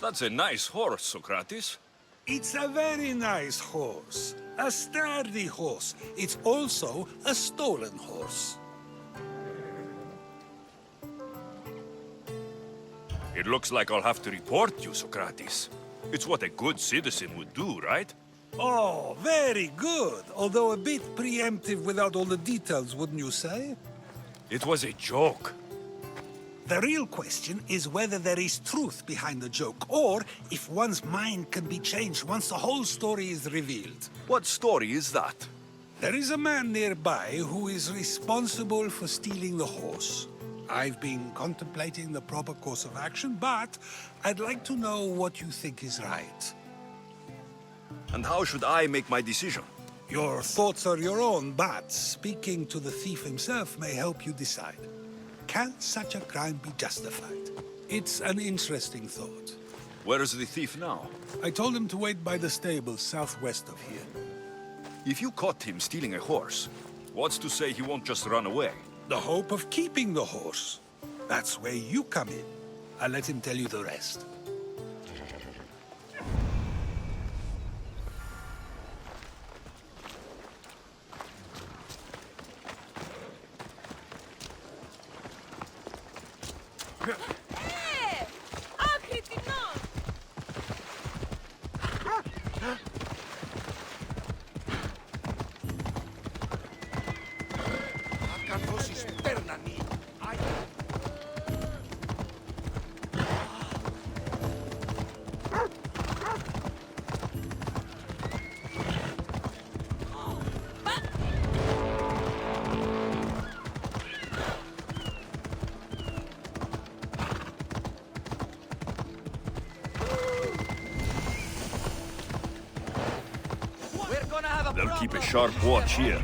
That's a nice horse, Socrates. It's a very nice horse. A sturdy horse. It's also a stolen horse. It looks like I'll have to report you, Socrates. It's what a good citizen would do, right? Oh, very good. Although a bit preemptive without all the details, wouldn't you say? It was a joke. The real question is whether there is truth behind the joke, or if one's mind can be changed once the whole story is revealed. What story is that? There is a man nearby who is responsible for stealing the horse. I've been contemplating the proper course of action, but I'd like to know what you think is right. And how should I make my decision? Your thoughts are your own, but speaking to the thief himself may help you decide. Can such a crime be justified? It's an interesting thought. Where is the thief now? I told him to wait by the stables southwest of here. If you caught him stealing a horse, what's to say he won't just run away? The hope of keeping the horse. That's where you come in. I'll let him tell you the rest. They'll keep a sharp watch here.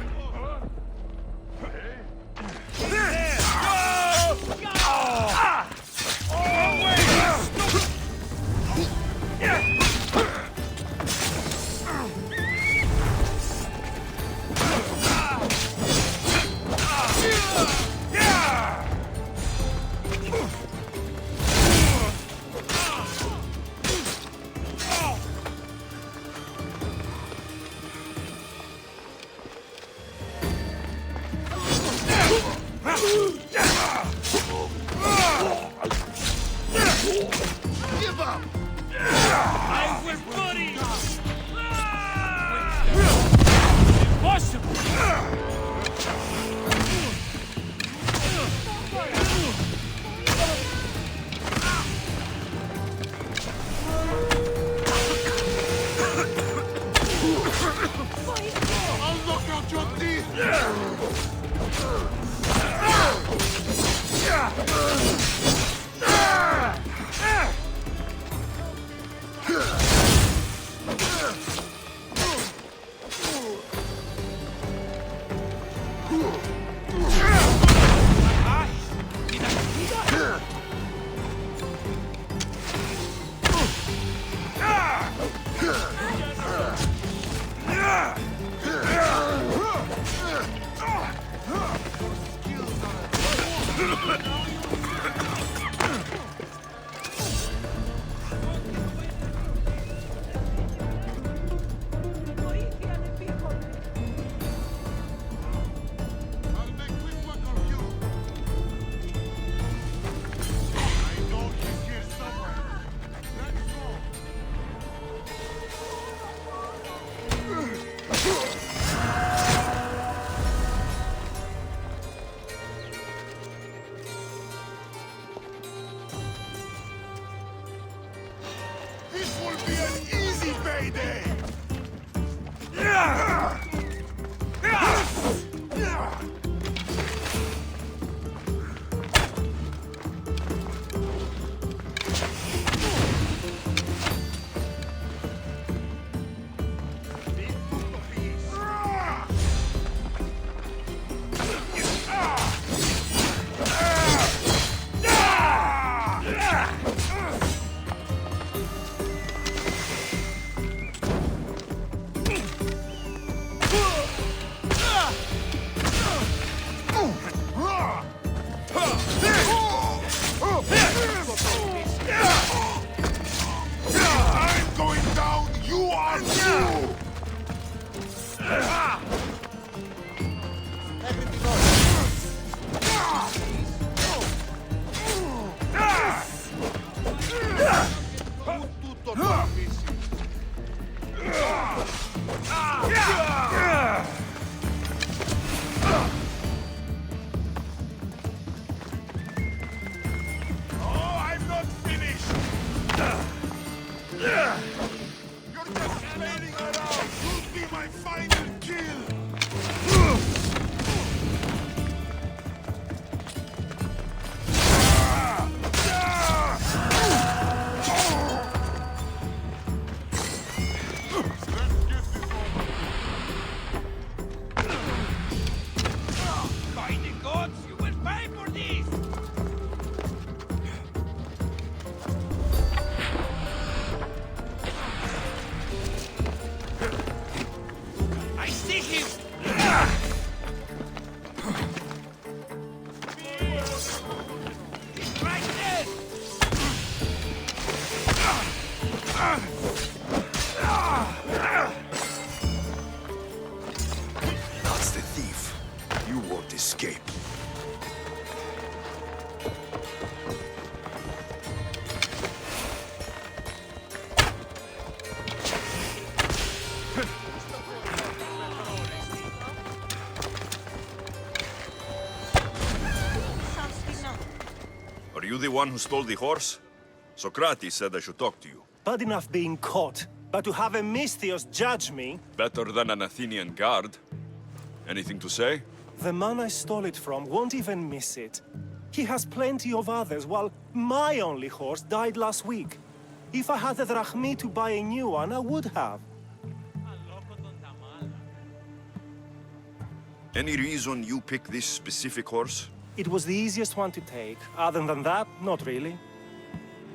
That's the thief. You won't escape. Are you the one who stole the horse? Socrates said I should talk to you. Bad enough being caught, but to have a Misthios judge me? Better than an Athenian guard. Anything to say? The man I stole it from won't even miss it. He has plenty of others, while my only horse died last week. If I had the drachmi to buy a new one, I would have. Any reason you picked this specific horse? It was the easiest one to take. Other than that, not really.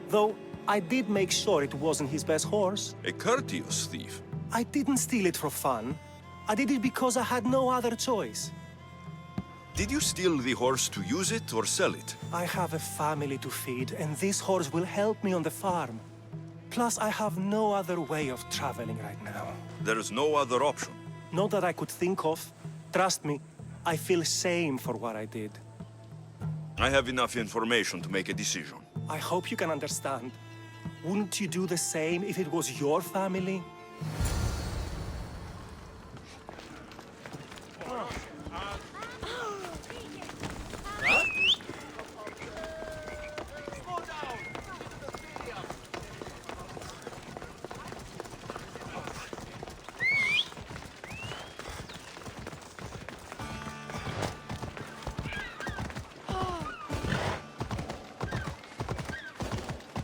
Though, I did make sure it wasn't his best horse. A courteous thief. I didn't steal it for fun. I did it because I had no other choice. Did you steal the horse to use it or sell it? I have a family to feed, and this horse will help me on the farm. Plus, I have no other way of traveling right now. There is no other option. Not that I could think of. Trust me, I feel shame for what I did. I have enough information to make a decision. I hope you can understand. Wouldn't you do the same if it was your family?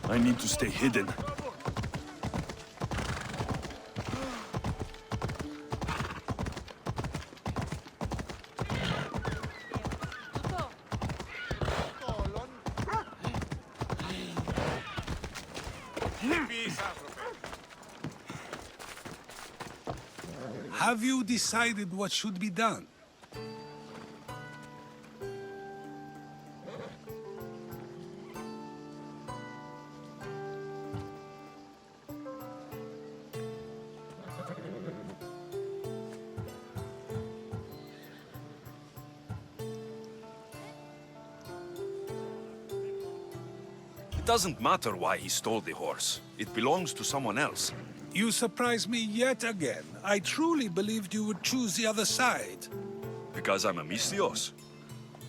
I need to stay hidden. Have you decided what should be done? It doesn't matter why he stole the horse. It belongs to someone else. You surprise me yet again. I truly believed you would choose the other side. Because I'm a Misthios.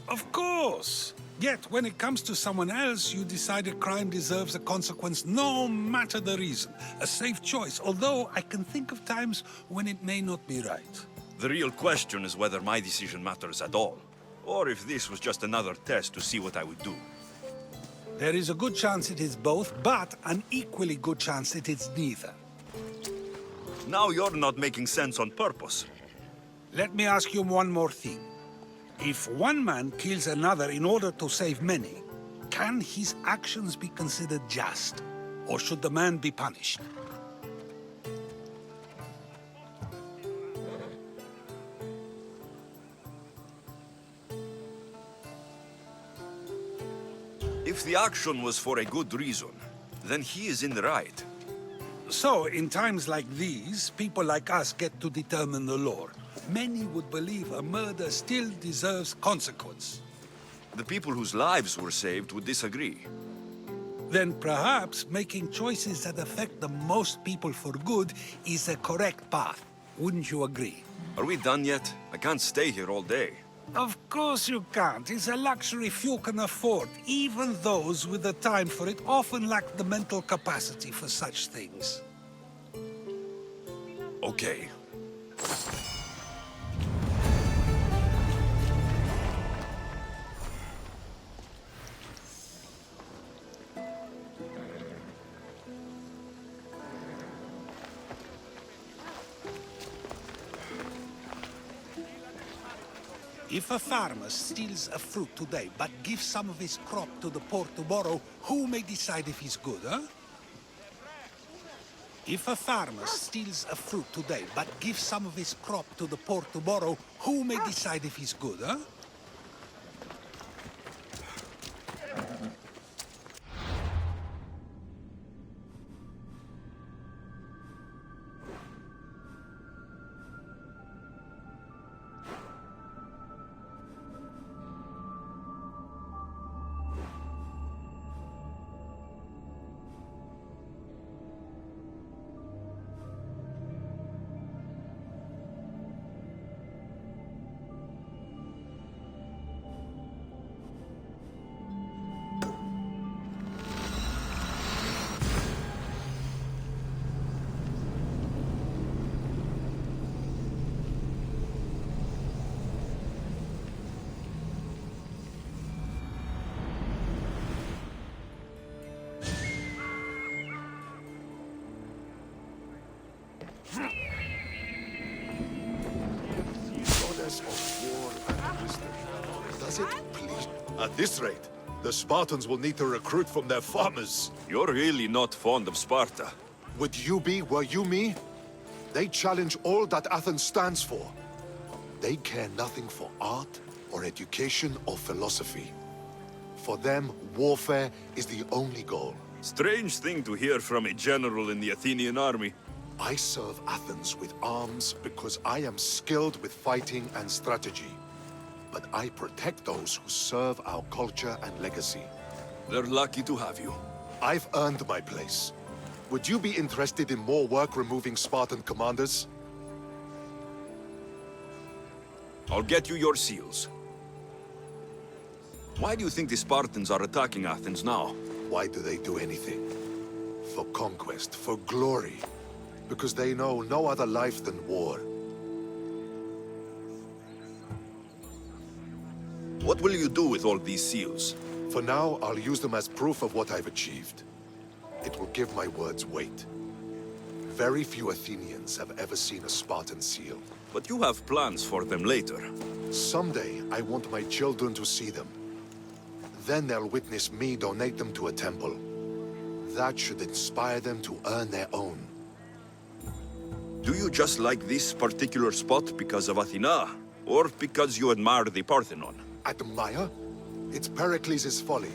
Of course. Yet, when it comes to someone else, you decide a crime deserves a consequence no matter the reason. A safe choice, although I can think of times when it may not be right. The real question is whether my decision matters at all. Or if this was just another test to see what I would do. There is a good chance it is both, but an equally good chance it is neither. Now you're not making sense on purpose. Let me ask you one more thing. If one man kills another in order to save many, can his actions be considered just? Or should the man be punished? If the action was for a good reason, then he is in the right. So, in times like these, people like us get to determine the law. Many would believe a murder still deserves consequence. The people whose lives were saved would disagree. Then perhaps making choices that affect the most people for good is a correct path. Wouldn't you agree? Are we done yet? I can't stay here all day. Of course you can't. It's a luxury few can afford. Even those with the time for it often lack the mental capacity for such things. Okay. If a farmer steals a fruit today, but gives some of his crop to the poor tomorrow, who may decide if he's good, huh? If a farmer steals a fruit today, but gives some of his crop to the poor tomorrow, who may decide if he's good, huh? Does it please? At this rate, the Spartans will need to recruit from their farmers. You're really not fond of Sparta. Would you be, were you me? They challenge all that Athens stands for. They care nothing for art, or education, or philosophy. For them, warfare is the only goal. Strange thing to hear from a general in the Athenian army. I serve Athens with arms because I am skilled with fighting and strategy. But I protect those who serve our culture and legacy. They're lucky to have you. I've earned my place. Would you be interested in more work removing Spartan commanders? I'll get you your seals. Why do you think the Spartans are attacking Athens now? Why do they do anything? For conquest, for glory. Because they know no other life than war. What will you do with all these seals? For now, I'll use them as proof of what I've achieved. It will give my words weight. Very few Athenians have ever seen a Spartan seal. But you have plans for them later. Someday, I want my children to see them. Then they'll witness me donate them to a temple. That should inspire them to earn their own. Do you just like this particular spot because of Athena? Or because you admire the Parthenon? Admire? It's Pericles' folly.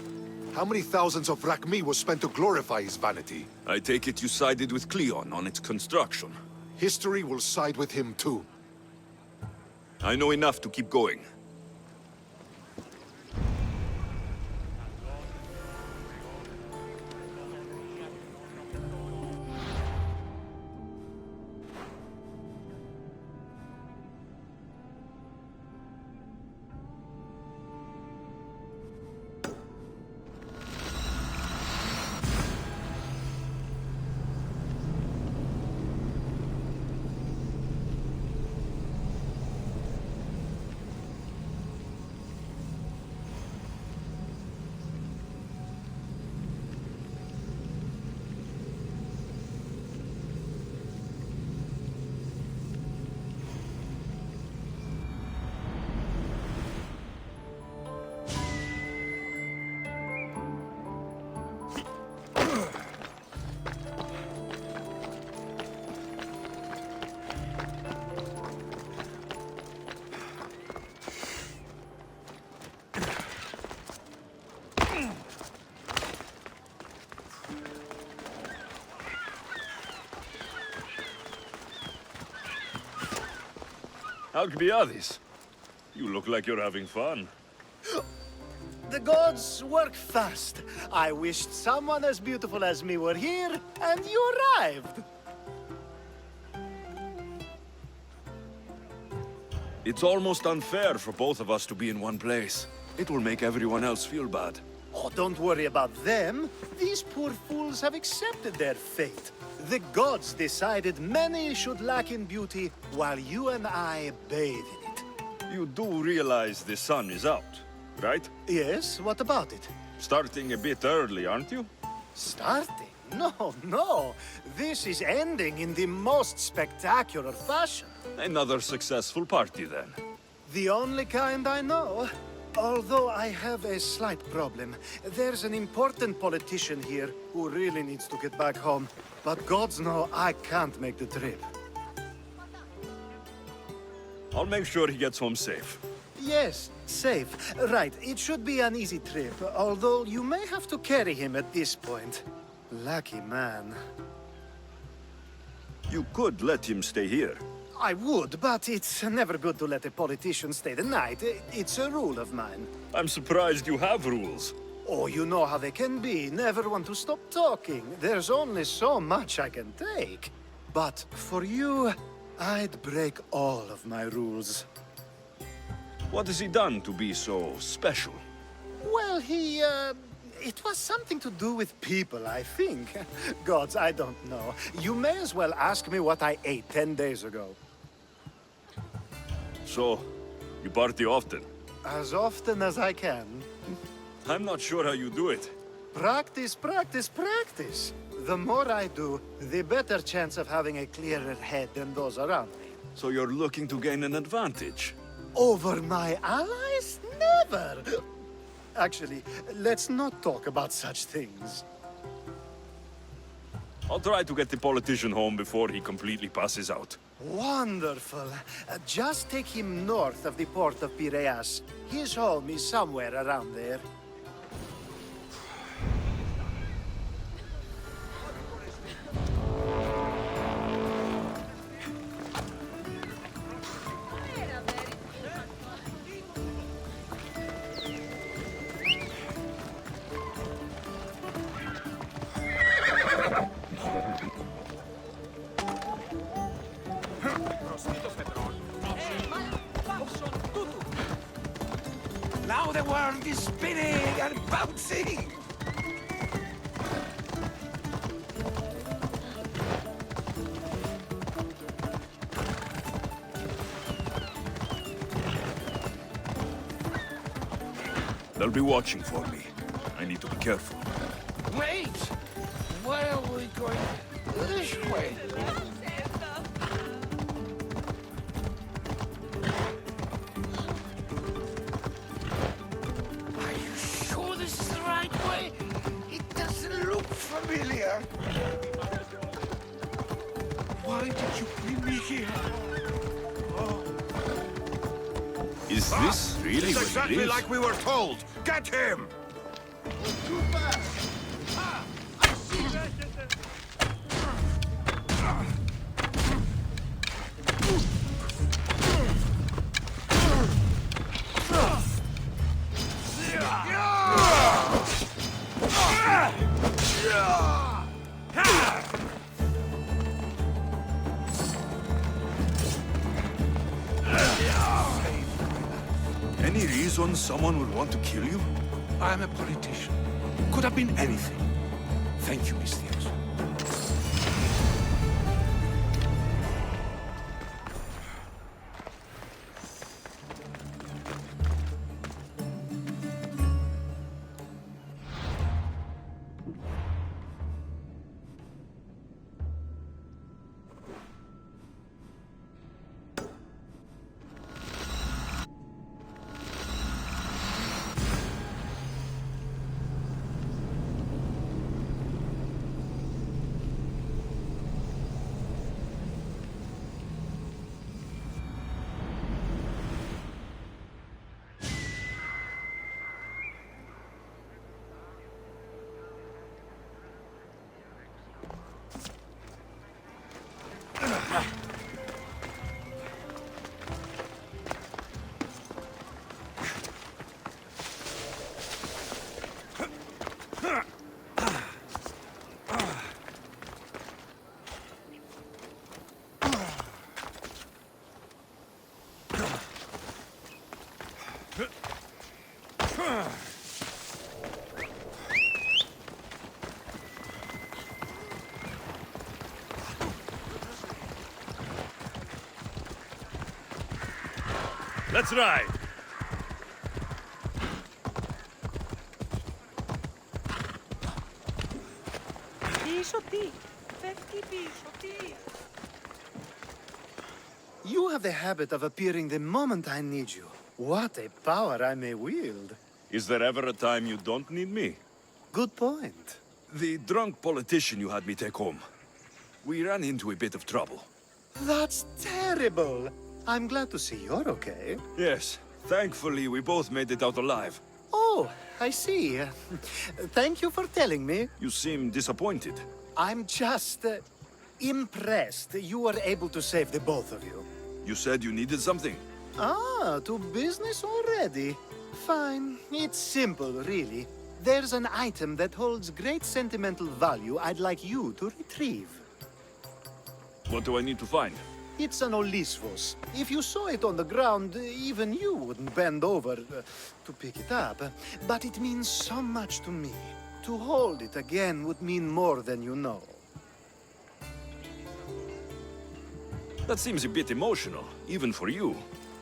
How many thousands of drachmae was spent to glorify his vanity? I take it you sided with Cleon on its construction. History will side with him too. I know enough to keep going. Alcibiades, you look like you're having fun. The gods work fast. I wished someone as beautiful as me were here, and you arrived. It's almost unfair for both of us to be in one place. It will make everyone else feel bad. Oh, don't worry about them. These poor fools have accepted their fate. The gods decided many should lack in beauty, while you and I bathe in it. You do realize the sun is out, right? Yes, what about it? Starting a bit early, aren't you? Starting? No. This is ending in the most spectacular fashion. Another successful party, then. The only kind I know. Although I have a slight problem. There's an important politician here who really needs to get back home. But gods know I can't make the trip. I'll make sure he gets home safe. Yes, safe. Right, it should be an easy trip, although you may have to carry him at this point. Lucky man. You could let him stay here. I would, but it's never good to let a politician stay the night. It's a rule of mine. I'm surprised you have rules. Oh, you know how they can be. Never want to stop talking. There's only so much I can take. But for you, I'd break all of my rules. What has he done to be so special? Well, it was something to do with people, I think. Gods, I don't know. You may as well ask me what I ate 10 days ago. So, you party often? As often as I can. I'm not sure how you do it. Practice, practice, practice. The more I do, the better chance of having a clearer head than those around me. So you're looking to gain an advantage? Over my allies? Never! Actually, let's not talk about such things. I'll try to get the politician home before he completely passes out. Wonderful. Just take him north of the port of Piraeus. His home is somewhere around there. Now the world is spinning and bouncing! They'll be watching for me. I need to be careful. Wait! Where are we going? This way. Are you sure this is the right way? It doesn't look familiar. Why did you bring me here? Is this really what exactly it is? like we were told. Get him! Any reason someone would want to kill you? I'm a politician. Could have been anything. Thank you, Alexios. Let's ride! You have the habit of appearing the moment I need you. What a power I may wield. Is there ever a time you don't need me? Good point. The drunk politician you had me take home. We ran into a bit of trouble. That's terrible. I'm glad to see you're okay. Yes, thankfully we both made it out alive. Oh, I see. Thank you for telling me. You seem disappointed. I'm just impressed you were able to save the both of you. You said you needed something. Ah, to business already. Fine. It's simple, really. There's an item that holds great sentimental value I'd like you to retrieve. What do I need to find? It's an Olisvos. If you saw it on the ground, even you wouldn't bend over to pick it up. But it means so much to me. To hold it again would mean more than you know. That seems a bit emotional, even for you.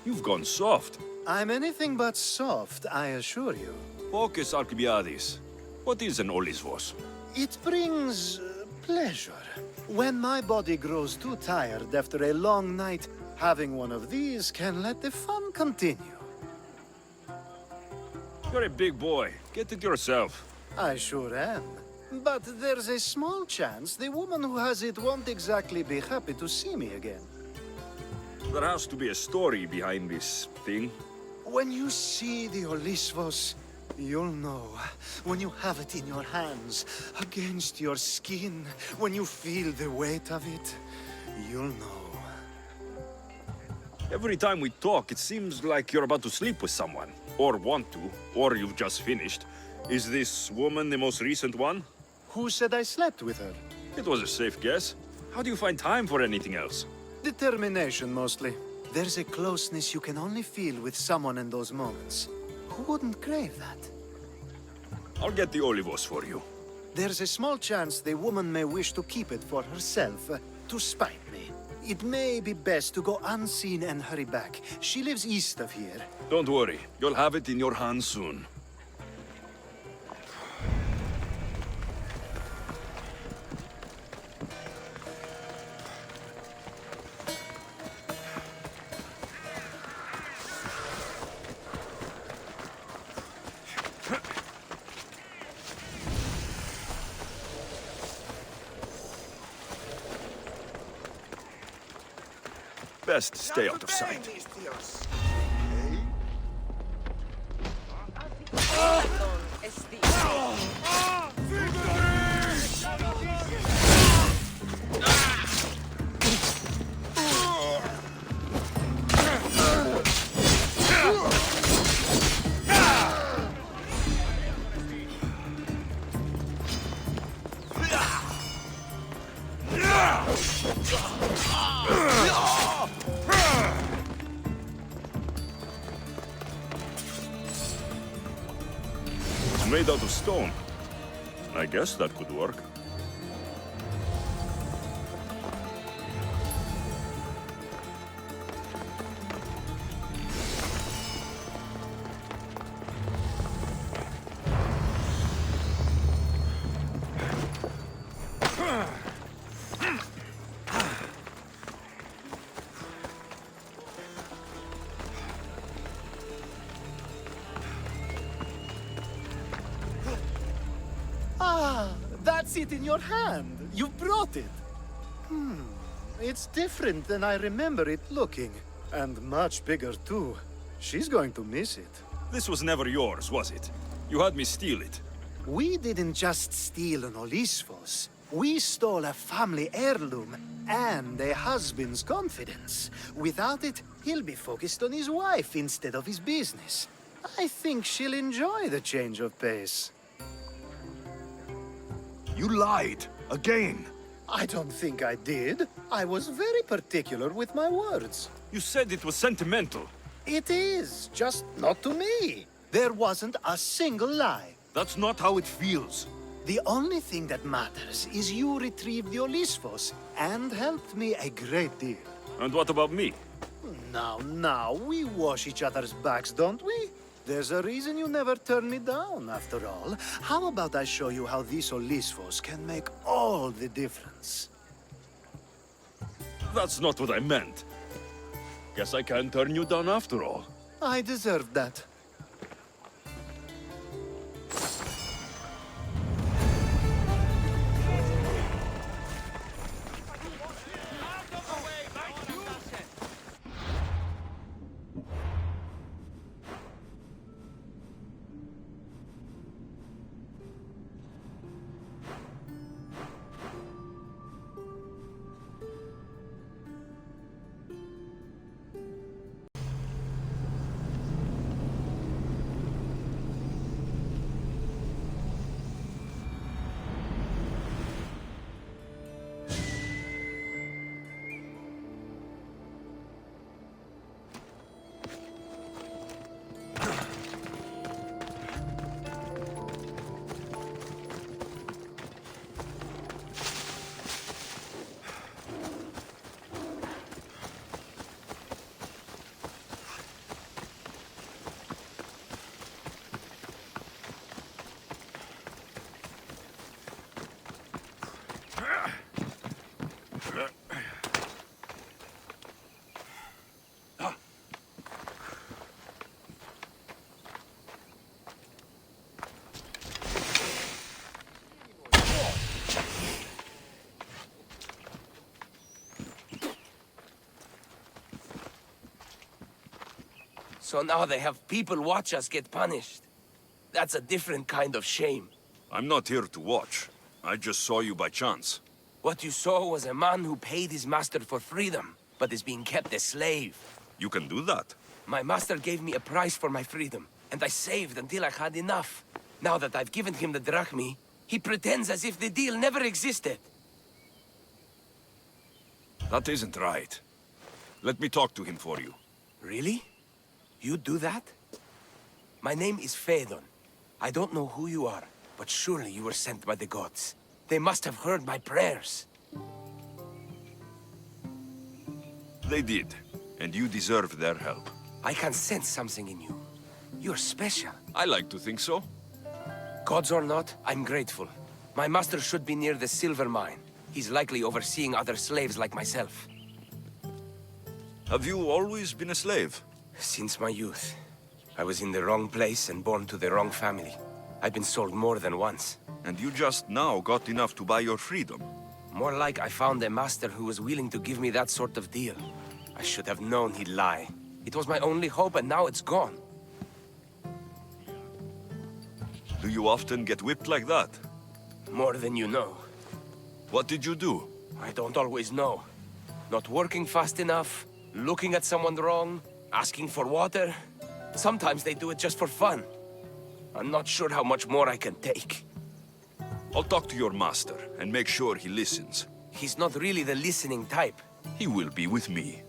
You've gone soft. I'm anything but soft, I assure you. Focus, Alcibiades. What is an Olisvos? It brings pleasure. When my body grows too tired after a long night, having one of these can let the fun continue. You're a big boy. Get it yourself. I sure am. But there's a small chance the woman who has it won't exactly be happy to see me again. There has to be a story behind this thing. When you see the Olisvos, you'll know. When you have it in your hands, against your skin, when you feel the weight of it, you'll know. Every time we talk, it seems like you're about to sleep with someone. Or want to, or you've just finished. Is this woman the most recent one? Who said I slept with her? It was a safe guess. How do you find time for anything else? Determination, mostly. There's a closeness you can only feel with someone in those moments. Who wouldn't crave that? I'll get the Olivos for you. There's a small chance the woman may wish to keep it for herself, to spite me. It may be best to go unseen and hurry back. She lives east of here. Don't worry. You'll have it in your hands soon. Best stay out of sight. Made out of stone. I guess that could work. That's it in your hand. You brought it. It's different than I remember it looking. And much bigger, too. She's going to miss it. This was never yours, was it? You had me steal it. We didn't just steal an Olisvos. We stole a family heirloom and a husband's confidence. Without it, he'll be focused on his wife instead of his business. I think she'll enjoy the change of pace. You lied. Again. I don't think I did. I was very particular with my words. You said it was sentimental. It is, just not to me. There wasn't a single lie. That's not how it feels. The only thing that matters is you retrieved the Olisvos and helped me a great deal. And what about me? Now, we wash each other's backs, don't we? There's a reason you never turn me down, after all. How about I show you how these Olisfos can make all the difference? That's not what I meant. Guess I can't turn you down after all. I deserved that. So now they have people watch us get punished. That's a different kind of shame. I'm not here to watch. I just saw you by chance. What you saw was a man who paid his master for freedom, but is being kept a slave. You can do that. My master gave me a price for my freedom, and I saved until I had enough. Now that I've given him the drachmi, he pretends as if the deal never existed. That isn't right. Let me talk to him for you. Really? You do that? My name is Phaedon. I don't know who you are, but surely you were sent by the gods. They must have heard my prayers. They did, and you deserve their help. I can sense something in you. You're special. I like to think so. Gods or not, I'm grateful. My master should be near the silver mine. He's likely overseeing other slaves like myself. Have you always been a slave? Since my youth. I was in the wrong place and born to the wrong family. I've been sold more than once. And you just now got enough to buy your freedom. More like I found a master who was willing to give me that sort of deal. I should have known he'd lie. It was my only hope, and now it's gone. Do you often get whipped like that? More than you know. What did you do? I don't always know. Not working fast enough, looking at someone wrong, asking for water. Sometimes they do it just for fun. I'm not sure how much more I can take. I'll talk to your master and make sure he listens. He's not really the listening type. He will be with me.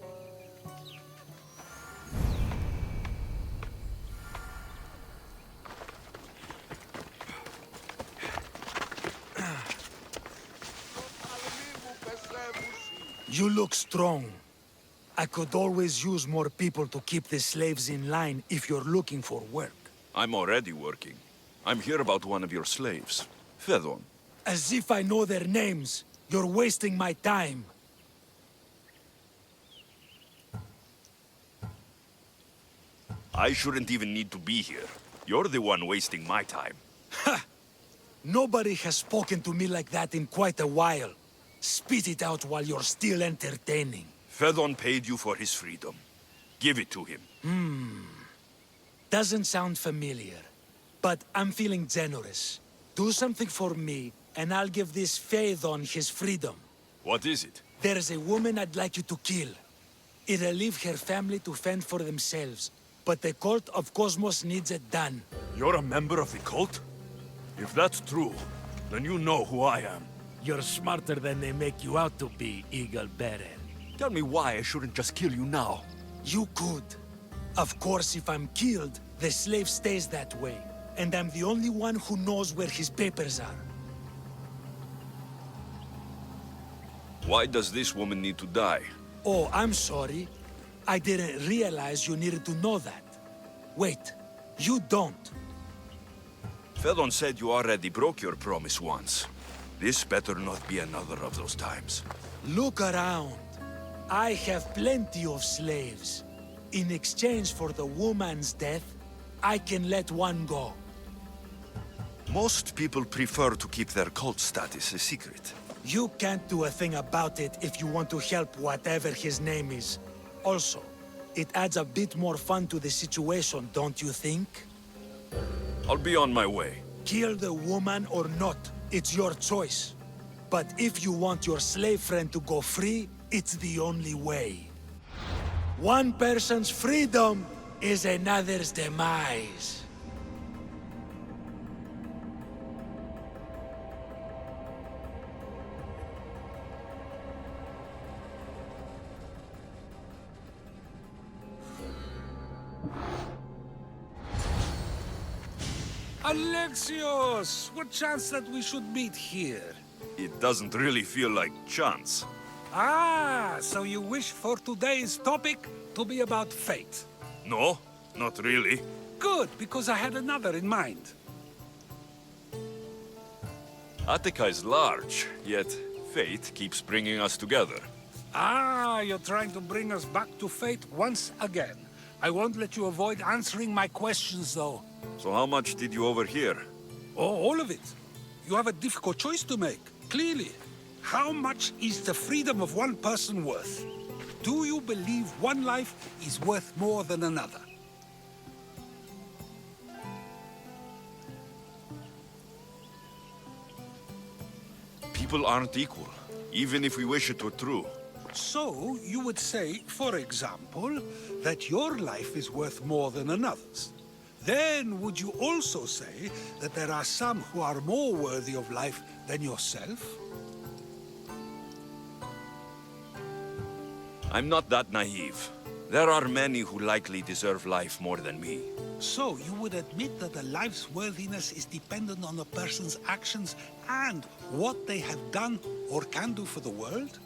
You look strong. I could always use more people to keep the slaves in line if you're looking for work. I'm already working. I'm here about one of your slaves, Phaedon. As if I know their names. You're wasting my time. I shouldn't even need to be here. You're the one wasting my time. Ha! Nobody has spoken to me like that in quite a while. Spit it out while you're still entertaining. Phaedon paid you for his freedom. Give it to him. Doesn't sound familiar. But I'm feeling generous. Do something for me, and I'll give this Phaedon his freedom. What is it? There's a woman I'd like you to kill. It'll leave her family to fend for themselves. But the cult of Kosmos needs it done. You're a member of the cult? If that's true, then you know who I am. You're smarter than they make you out to be, Eagle Bearer. Tell me why I shouldn't just kill you now. You could. Of course, if I'm killed, the slave stays that way. And I'm the only one who knows where his papers are. Why does this woman need to die? Oh, I'm sorry. I didn't realize you needed to know that. Wait, you don't. Fedon said you already broke your promise once. This better not be another of those times. Look around. I have plenty of slaves. In exchange for the woman's death, I can let one go. Most people prefer to keep their cult status a secret. You can't do a thing about it if you want to help whatever his name is. Also, it adds a bit more fun to the situation, don't you think? I'll be on my way. Kill the woman or not, it's your choice. But if you want your slave friend to go free, it's the only way. One person's freedom is another's demise. Alexios! What chance that we should meet here? It doesn't really feel like chance. Ah, so you wish for today's topic to be about fate. No, not really. Good, because I had another in mind. Attica is large, yet fate keeps bringing us together. Ah, you're trying to bring us back to fate once again. I won't let you avoid answering my questions, though. So how much did you overhear? Oh, all of it. You have a difficult choice to make, clearly. How much is the freedom of one person worth? Do you believe one life is worth more than another? People aren't equal, even if we wish it were true. So, you would say, for example, that your life is worth more than another's. Then, would you also say that there are some who are more worthy of life than yourself? I'm not that naive. There are many who likely deserve life more than me. So, you would admit that a life's worthiness is dependent on a person's actions and what they have done or can do for the world?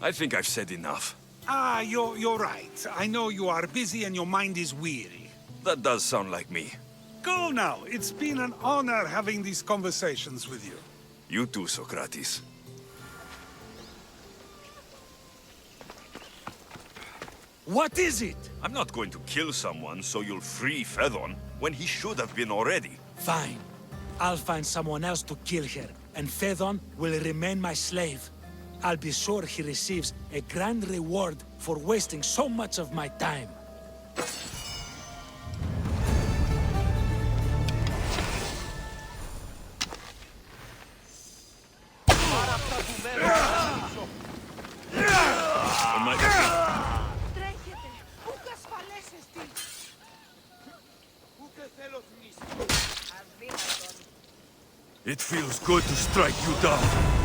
I think I've said enough. Ah, you're right. I know you are busy and your mind is weary. That does sound like me. Go now. It's been an honor having these conversations with you. You too, Socrates. What is it? I'm not going to kill someone so you'll free Fedon when he should have been already. Fine. I'll find someone else to kill her, and Fedon will remain my slave. I'll be sure he receives a grand reward for wasting so much of my time. It feels good to strike you down.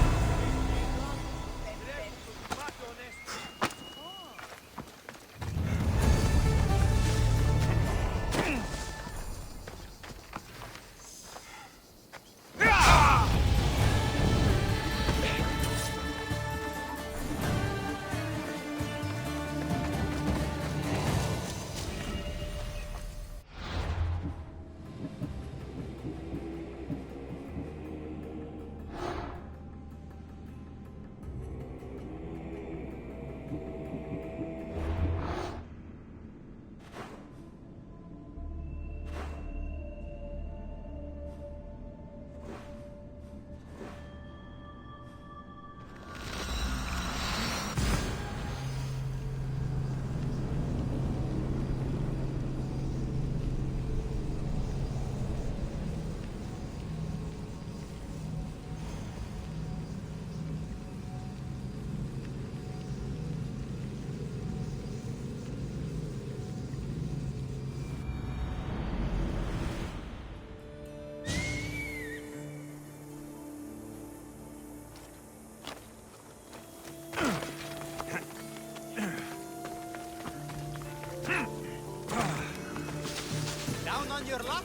Your luck?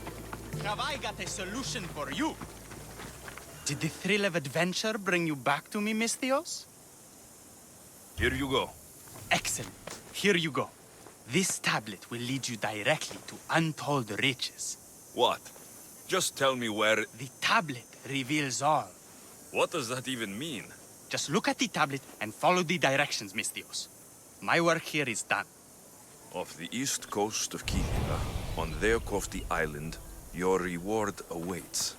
Have I got a solution for you? Did the thrill of adventure bring you back to me, Mystios? Here you go. Excellent. Here you go. This tablet will lead you directly to untold riches. What? Just tell me where... The tablet reveals all. What does that even mean? Just look at the tablet and follow the directions, Misthios. My work here is done. Off the east coast of Kythera, on their Kofti Island, your reward awaits.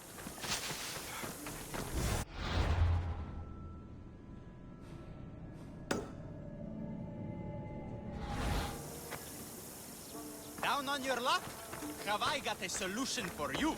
Down on your luck? Have I got a solution for you?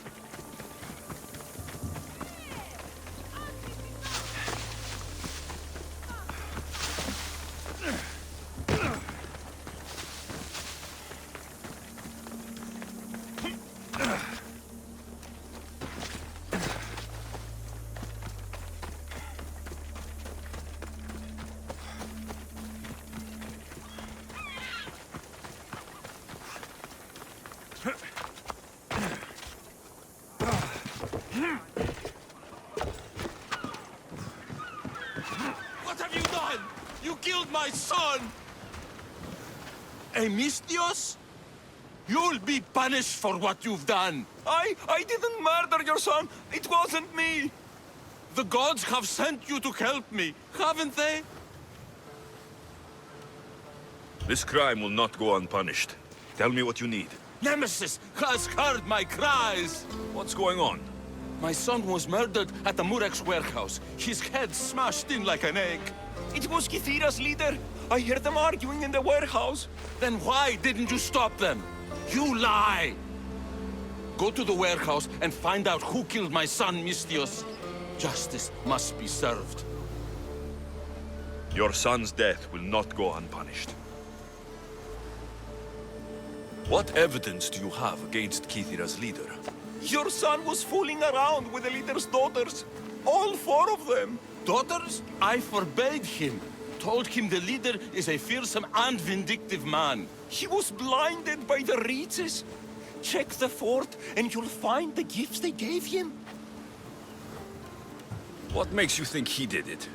What have you done? You killed my son! Misthios? You'll be punished for what you've done. I didn't murder your son. It wasn't me. The gods have sent you to help me, haven't they? This crime will not go unpunished. Tell me what you need. Nemesis has heard my cries. What's going on? My son was murdered at the Murex warehouse. His head smashed in like an egg. It was Kythera's leader. I heard them arguing in the warehouse. Then why didn't you stop them? You lie! Go to the warehouse and find out who killed my son, Misthios. Justice must be served. Your son's death will not go unpunished. What evidence do you have against Kythera's leader? Your son was fooling around with the leader's daughters. All 4 of them. Daughters? I forbade him. Told him the leader is a fearsome and vindictive man. He was blinded by the reeds. Check the fort and you'll find the gifts they gave him. What makes you think he did it?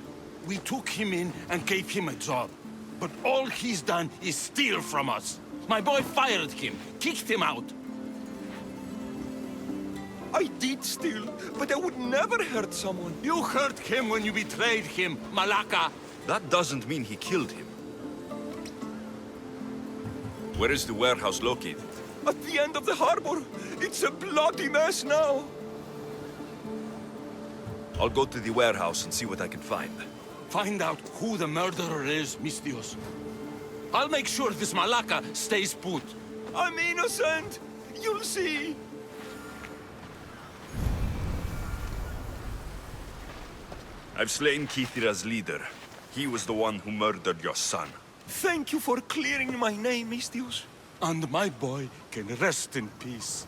We took him in and gave him a job. But all he's done is steal from us. My boy fired him, kicked him out. I did steal, but I would never hurt someone. You hurt him when you betrayed him, Malaka. That doesn't mean he killed him. Where is the warehouse located? At the end of the harbor. It's a bloody mess now. I'll go to the warehouse and see what I can find. Find out who the murderer is, Misthios. I'll make sure this Malaka stays put. I'm innocent. You'll see. I've slain Kythera's leader. He was the one who murdered your son. Thank you for clearing my name, Misthios. And my boy can rest in peace.